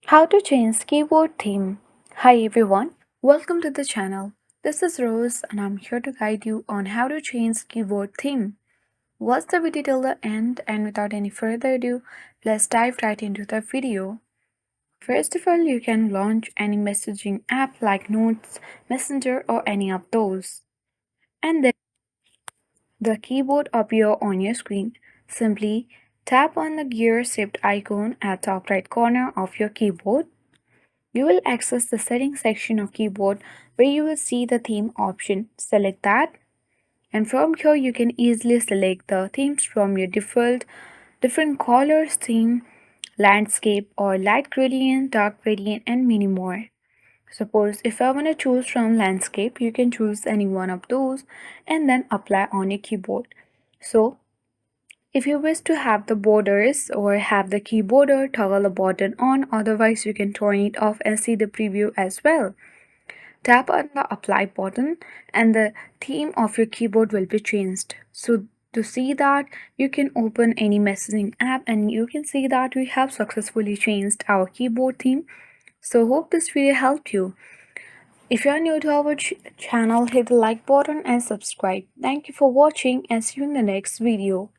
How to change keyboard theme. Hi everyone, welcome to the channel. This is Rose and I'm here to guide you on how to change keyboard theme. Watch the video till the end and without any further ado, let's dive right into the video. First of all, you can launch any messaging app like Notes, Messenger or any of those. And then the keyboard appear on your screen. Simply tap on the gear shaped icon at top right corner of your keyboard. You will access the settings section of keyboard where you will see the theme option. Select that and from here you can easily select the themes from your default different colors theme, landscape or light gradient, dark gradient and many more. Suppose if I want to choose from landscape, you can choose any one of those and then apply on your keyboard. So if you wish to have the borders or have the keyboarder, toggle the button on, otherwise you can turn it off and see the preview as well. Tap on the apply button and the theme of your keyboard will be changed. So to see that, you can open any messaging app and you can see that we have successfully changed our keyboard theme. So hope this video helped you. If you are new to our channel, hit the like button and subscribe. Thank you for watching and see you in the next video.